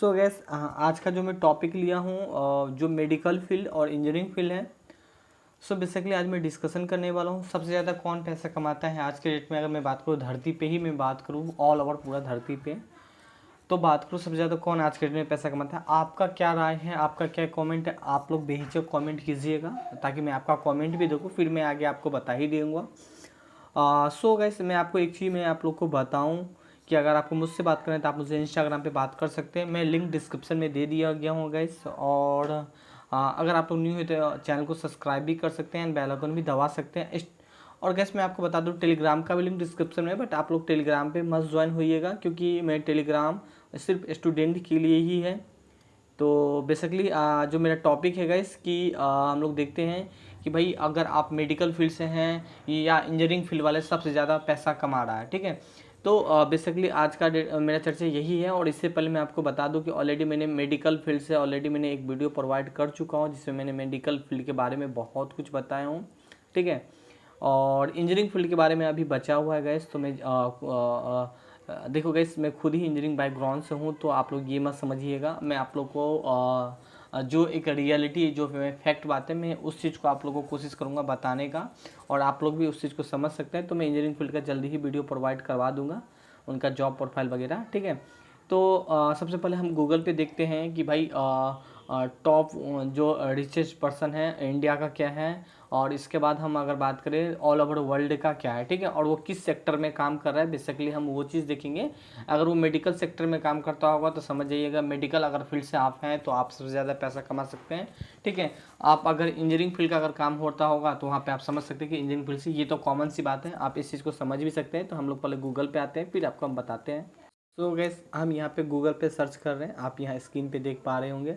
सो gas आज का जो मैं टॉपिक लिया हूँ जो मेडिकल फील्ड और इंजीनियरिंग फील्ड है। सो बेसिकली आज मैं डिस्कशन करने वाला हूँ सबसे ज़्यादा कौन पैसा कमाता है आज के डेट में। अगर मैं बात करूँ धरती पे ही मैं बात करूँ ऑल ओवर पूरा धरती पे, तो बात करूँ सबसे ज़्यादा कौन आज के डेट में पैसा कमाता है। आपका क्या राय है, आपका क्या कमेंट है, आप लोग बेहिचक कमेंट कीजिएगा ताकि मैं आपका कमेंट भी देखूँ, फिर मैं आगे आपको बता ही दूँगा। सो गैस मैं आपको एक चीज़ मैं आप लोग को बताऊं कि अगर आपको मुझसे बात करें तो आप मुझसे इंस्टाग्राम पे बात कर सकते हैं। मैं लिंक डिस्क्रिप्शन में दे दिया गया हूँ गैस। और अगर आप लोग न्यू है तो चैनल को सब्सक्राइब भी कर सकते हैं एंड बेल आइकन भी दबा सकते हैं। और गैस मैं आपको बता दूं टेलीग्राम का भी लिंक डिस्क्रिप्शन में है, बट आप लोग टेलीग्राम पे मस्ट ज्वाइन होइएगा क्योंकि मैं टेलीग्राम सिर्फ स्टूडेंट के लिए ही है। तो बेसिकली जो मेरा टॉपिक है गाइस कि हम लोग देखते हैं कि भाई अगर आप मेडिकल फील्ड से हैं या इंजीनियरिंग फील्ड वाले सबसे ज़्यादा पैसा कमा रहा है, ठीक है। तो बेसिकली आज का मेरा चर्चा यही है। और इससे पहले मैं आपको बता दूं कि ऑलरेडी मैंने मेडिकल फील्ड से ऑलरेडी मैंने एक वीडियो प्रोवाइड कर चुका हूं जिसमें मैंने मेडिकल फील्ड के बारे में बहुत कुछ बताया हूँ, ठीक है। और इंजीनियरिंग फील्ड के बारे में अभी बचा हुआ है गैस। तो मैं देखो गैस मैं खुद ही इंजीनियरिंग बैकग्राउंड से हूँ, तो आप लोग ये मत समझिएगा। मैं आप लोग को जो एक रियलिटी जो फैक्ट बात है मैं उस चीज़ को आप लोगों को कोशिश करूँगा बताने का, और आप लोग भी उस चीज़ को समझ सकते हैं। तो मैं इंजीनियरिंग फील्ड का जल्दी ही वीडियो प्रोवाइड करवा दूँगा, उनका जॉब प्रोफाइल वगैरह, ठीक है। तो सबसे पहले हम गूगल पे देखते हैं कि भाई टॉप जो रिचेस्ट पर्सन है इंडिया का क्या है, और इसके बाद हम अगर बात करें ऑल ओवर वर्ल्ड का क्या है, ठीक है, और वो किस सेक्टर में काम कर रहा है। बेसिकली हम वो चीज़ देखेंगे। अगर वो मेडिकल सेक्टर में काम करता होगा तो समझ जाइएगा मेडिकल अगर फील्ड से आप हैं तो आप सबसे ज़्यादा पैसा कमा सकते हैं, ठीक है। आप अगर इंजीनियरिंग फील्ड का अगर काम होता होगा तो वहाँ पे आप समझ सकते हैं कि इंजीनियरिंग फील्ड से, ये तो कॉमन सी बात है, आप इस चीज़ को समझ भी सकते हैं। तो हम लोग पहले गूगल पे आते हैं फिर आपको हम बताते हैं। सो गैस हम यहाँ पे गूगल पे सर्च कर रहे हैं, आप यहाँ स्क्रीन पे देख पा रहे होंगे।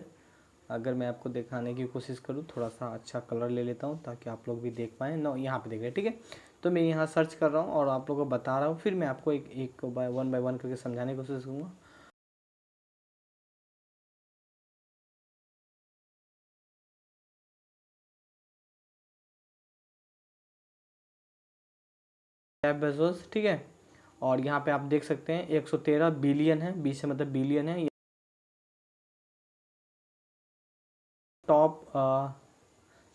अगर मैं आपको दिखाने की कोशिश करूँ थोड़ा सा अच्छा कलर ले लेता हूँ ताकि आप लोग भी देख पाएँ। नो यहाँ पे देख रहे हैं, ठीक है। तो मैं यहाँ सर्च कर रहा हूँ और आप लोगों को बता रहा हूँ, फिर मैं आपको एक एक बाय वन करके समझाने की कोशिश करूँगा। जेफ बेजोस, ठीक है। और यहाँ पे आप देख सकते हैं 113 बिलियन है, 20 से मतलब बिलियन है। टॉप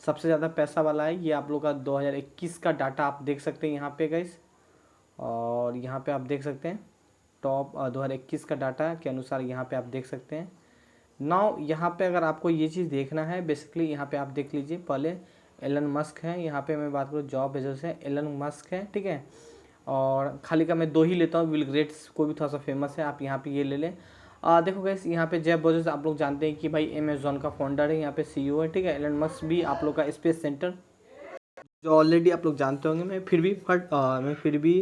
सबसे ज़्यादा पैसा वाला है ये आप लोग का 2021 का डाटा आप देख सकते हैं यहाँ पे गाइस। और यहाँ पे आप देख सकते हैं टॉप 2021 का डाटा के अनुसार यहाँ पे आप देख सकते हैं। नाउ यहाँ पे अगर आपको ये चीज़ देखना है बेसिकली यहाँ पे आप देख लीजिए। पहले एलन मस्क है, यहाँ पे मैं बात करूँ जॉब बेजोस है, एलन मस्क है, ठीक है। और खाली का मैं दो ही लेता हूँ, बिल गेट्स को भी थोड़ा सा फेमस है, आप यहाँ पे ये ले लें। देखो गैस यहाँ पे जेफ बेजोस आप लोग जानते हैं कि भाई अमेजोन का फाउंडर है, यहाँ पे सीईओ है, ठीक है। एलन मस्क भी आप लोग का स्पेस सेंटर जो ऑलरेडी आप लोग जानते होंगे। मैं फिर भी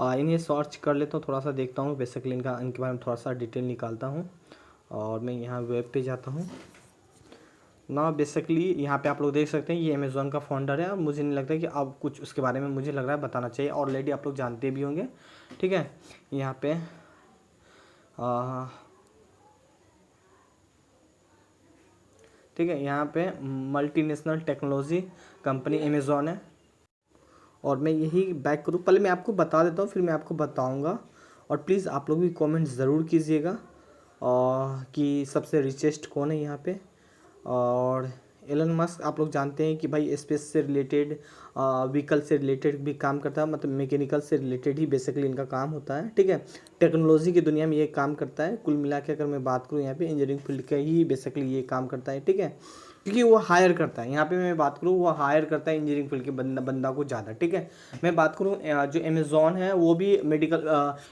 इन्हें सर्च कर लेता हूँ, थोड़ा सा देखता हूँ बेसिकली इनके बारे में थोड़ा सा डिटेल निकालता हूँ। और मैं यहाँ वेब पे जाता हूँ ना। बेसिकली यहाँ पे आप लोग देख सकते हैं ये अमेज़ॉन का फाउंडर है, और मुझे नहीं लगता कि अब कुछ उसके बारे में मुझे लग रहा है बताना चाहिए, ऑलरेडी आप लोग जानते भी होंगे, ठीक है। यहाँ पे ठीक है, यहाँ पे मल्टीनेशनल टेक्नोलॉजी कंपनी अमेज़ॉन है। और मैं यही बैक करूँ, पहले मैं आपको बता देता हूँ फिर मैं आपको बताऊँगा। और प्लीज़ आप लोग भी कमेंट ज़रूर कीजिएगा कि सबसे रिचेस्ट कौन है यहाँ पे। और एलन मस्क आप लोग जानते हैं कि भाई स्पेस से रिलेटेड व्हीकल से रिलेटेड भी काम करता है, मतलब मैकेनिकल से रिलेटेड ही बेसिकली इनका काम होता है, ठीक है। टेक्नोलॉजी की दुनिया में ये काम करता है। कुल मिला के अगर मैं बात करूँ यहाँ पे इंजीनियरिंग फील्ड का ही बेसिकली ये काम करता है, ठीक है। क्योंकि वो हायर करता है, यहाँ पे मैं बात करूँ वो हायर करता है इंजीनियरिंग फील्ड के बंदा को ज़्यादा, ठीक है। मैं बात करूँ जो अमेज़ॉन है वो भी मेडिकल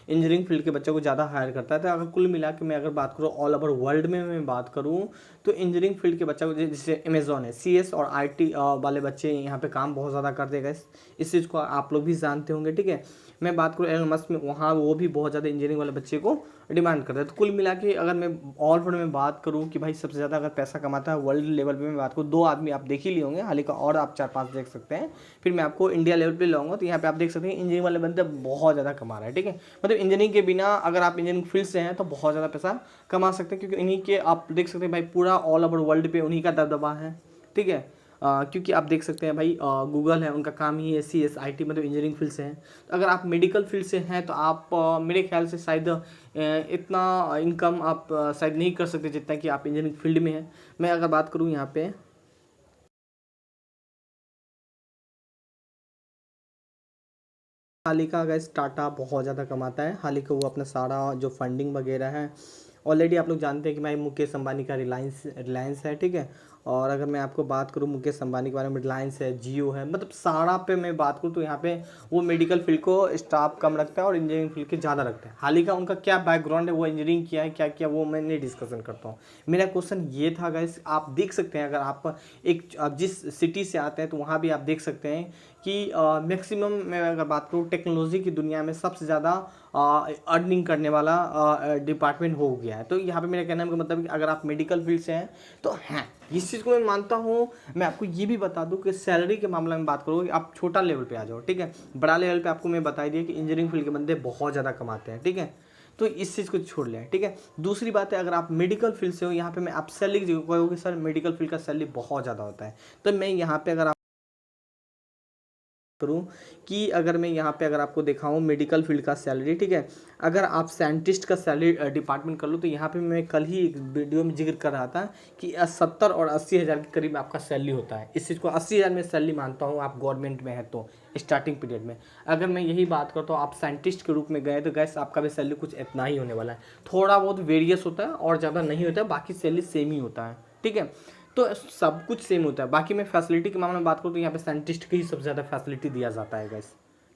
इंजीनियरिंग फील्ड के बच्चों को ज़्यादा हायर करता है। तो अगर कुल मिला के मैं अगर बात करूँ ऑल ओवर वर्ल्ड में मैं बात करूँ तो इंजीनियरिंग फील्ड के बच्चों को जैसे अमेज़ॉन है, CS और IT वाले बच्चे यहाँ पे काम बहुत ज़्यादा कर देगा। इस चीज़ को आप लोग भी जानते होंगे, ठीक है। मैं बात करूँ एलन मस्क में, वहाँ वो भी बहुत ज़्यादा इंजीनियरिंग वाले बच्चे को डिमांड करता है। तो कुल मिला के अगर मैं ऑल वर्ल्ड में बात करूँ कि भाई सबसे ज़्यादा अगर पैसा कमाता है वर्ल्ड लेवल पे मैं बात करूँ, दो आदमी आप देख ही लिए होंगे, हाल ही का और आप 4-5 देख सकते हैं। फिर मैं आपको इंडिया लेवल पे लाऊंगा। तो यहाँ पे आप देख सकते हैं इंजीनियरिंग वाले बंदे बहुत ज़्यादा कमा रहे हैं, ठीक है। मतलब इंजीनियरिंग के बिना अगर आप इंजीनियरिंग फील्ड से हैं तो बहुत ज़्यादा पैसा कमा सकते हैं, क्योंकि इन्हीं के आप देख सकते हैं भाई पूरा ऑल ओवर वर्ल्ड पे उन्हीं का दबदबा है, ठीक है। क्योंकि आप देख सकते हैं भाई गूगल है, उनका काम ही है CSIT मतलब इंजीनियरिंग फील्ड से है। तो अगर आप मेडिकल फील्ड से हैं तो आप मेरे ख्याल से शायद इतना इनकम आप शायद नहीं कर सकते जितना कि आप इंजीनियरिंग फील्ड में हैं। मैं अगर बात करूँ यहाँ पे हाल ही का, अगर टाटा बहुत ज़्यादा कमाता है, हाल ही का वो अपना सारा जो फंडिंग वगैरह है, ऑलरेडी आप लोग जानते हैं कि भाई मुकेश अंबानी का रिलायंस रिलायंस है, ठीक है। और अगर मैं आपको बात करूँ मुकेश अंबानी के बारे में, रिलायंस है, जियो है, मतलब सारा पे मैं बात करूँ तो यहाँ पे वो मेडिकल फील्ड को स्टाफ कम रखता है और इंजीनियरिंग फील्ड के ज़्यादा रखता है। हाल ही का उनका क्या बैकग्राउंड है, वो इंजीनियरिंग किया है क्या किया, वो मैं नहीं डिस्कशन करता हूँ। मेरा क्वेश्चन ये था गाइस, आप देख सकते हैं अगर आप जिस सिटी से आते हैं तो वहाँ भी आप देख सकते हैं कि मैक्सिमम मैं अगर बात करूँ टेक्नोलॉजी की दुनिया में सबसे ज़्यादा अर्निंग करने वाला डिपार्टमेंट हो गया है। तो यहाँ पे मेरा कहने का मतलब कि अगर आप मेडिकल फील्ड से हैं तो हैं, इस चीज़ को मैं मानता हूँ। मैं आपको ये भी बता दूँ कि सैलरी के मामले में बात करोगे आप छोटा लेवल पे आ जाओ, ठीक है। बड़ा लेवल पे आपको मैं बता दिया कि इंजीनियरिंग फील्ड के बंदे बहुत ज़्यादा कमाते हैं, ठीक है। तो इस चीज़ को छोड़ लें, ठीक है। दूसरी बात है, अगर आप मेडिकल फील्ड से हो, यहाँ पे मैं आप सैलरी कहोगे सर मेडिकल फील्ड का सैलरी बहुत ज़्यादा होता है, तो मैं यहाँ पे अगर करूं कि अगर मैं यहाँ पे अगर आपको दिखाऊं मेडिकल फील्ड का सैलरी, ठीक है। अगर आप साइंटिस्ट का सैलरी डिपार्टमेंट कर लो तो यहाँ पे मैं कल ही एक वीडियो में जिक्र कर रहा था कि 70 और 80 हज़ार के करीब आपका सैलरी होता है। इस चीज़ को 80 हज़ार में सैलरी मानता हूँ, आप गवर्नमेंट में है तो स्टार्टिंग पीरियड में। अगर मैं यही बात करता हूँ आप साइंटिस्ट के रूप में गए तो गैस आपका भी सैलरी कुछ इतना ही होने वाला है, थोड़ा बहुत वेरियस होता है और ज़्यादा नहीं होता है, बाकी सैलरी सेम ही होता है, ठीक है। तो सब कुछ सेम होता है। बाकी मैं फैसिलिटी के मामले में बात करूँ तो यहाँ पे साइंटिस्ट की ही सबसे ज़्यादा फैसिलिटी दिया जाता है गैस,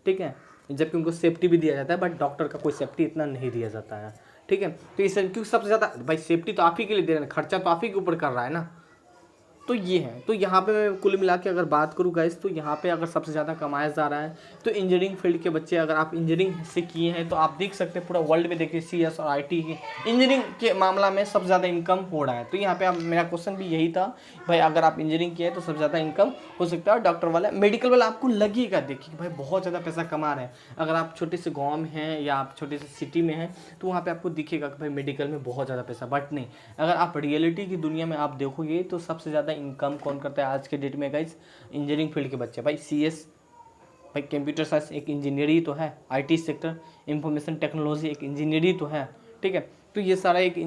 ठीक है। जबकि उनको सेफ्टी भी दिया जाता है, बट डॉक्टर का कोई सेफ्टी इतना नहीं दिया जाता है, ठीक है। तो इस क्योंकि सबसे ज़्यादा भाई सेफ्टी तो आप ही के लिए दे रहे हैं, खर्चा तो आप ही के ऊपर कर रहा है ना। तो ये है, तो यहाँ पे मैं कुल मिला के अगर बात करूँ गाइस तो यहाँ पे अगर सबसे ज़्यादा कमाया जा रहा है तो इंजीनियरिंग फील्ड के बच्चे, अगर आप इंजीनियरिंग से किए हैं तो आप देख सकते हैं पूरा वर्ल्ड में देखिए CS और IT की इंजीनियरिंग के मामला में सबसे ज़्यादा इनकम हो रहा है। तो यहाँ पे आप, मेरा क्वेश्चन भी यही था भाई, अगर आप इंजीनियरिंग किए हैं तो सबसे ज़्यादा इनकम हो सकता है। और डॉक्टर वाला मेडिकल वाला आपको लगेगा देखिए भाई बहुत ज़्यादा पैसा कमा रहे हैं। अगर आप छोटे से गाँव में हैं या आप छोटे से सिटी में हैं तो वहाँ पर आपको दिखेगा कि भाई मेडिकल में बहुत ज़्यादा पैसा, बट नहीं, अगर आप रियलिटी की दुनिया में आप देखोगे तो सबसे ज़्यादा इनकम कौन करता है आज के डेट में गाइस? इंजीनियरिंग फील्ड के बच्चे। भाई CS, भाई कंप्यूटर साइंस एक इंजीनियर ही तो है, IT सेक्टर, इंफॉर्मेशन टेक्नोलॉजी एक इंजीनियर ही तो है, ठीक है। तो ये सारा एक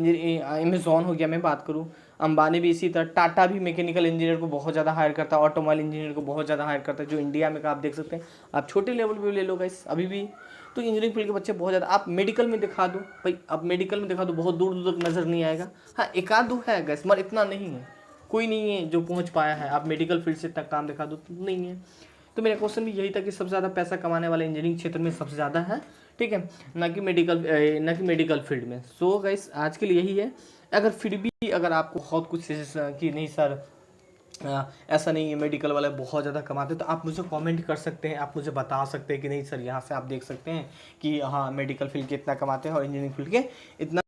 अमेजॉन हो गया, मैं बात करूँ अंबानी भी इसी तरह, टाटा भी मैकेनिकल इंजीनियर को बहुत ज़्यादा हायर करता है, ऑटोमोबाइल इंजीनियर को बहुत ज़्यादा हायर करता है, जो इंडिया में का आप देख सकते हैं। आप छोटे लेवल पे ले लो गाइस अभी भी, तो इंजीनियरिंग फील्ड के बच्चे बहुत ज़्यादा। आप मेडिकल में दिखा दो भाई, अब मेडिकल में दिखा दो बहुत दूर दूर तक नज़र नहीं आएगा, हाँ एक आध दो है गैस, मगर इतना नहीं है, कोई नहीं है जो पहुंच पाया है। आप मेडिकल फील्ड से तक काम दिखा दो तो नहीं है। तो मेरा क्वेश्चन भी यही था कि सबसे ज़्यादा पैसा कमाने वाले इंजीनियरिंग क्षेत्र में सबसे ज़्यादा है, ठीक है, ना कि मेडिकल फील्ड में। सो गाइस आज के लिए यही है। अगर फिर भी अगर आपको बहुत कुछ कि नहीं सर ऐसा नहीं है मेडिकल वाले बहुत ज़्यादा कमाते, तो आप मुझे कमेंट कर सकते हैं, आप मुझे बता सकते हैं कि नहीं सर यहाँ से आप देख सकते हैं कि हाँ मेडिकल फील्ड के इतना कमाते हैं और इंजीनियरिंग फील्ड के इतना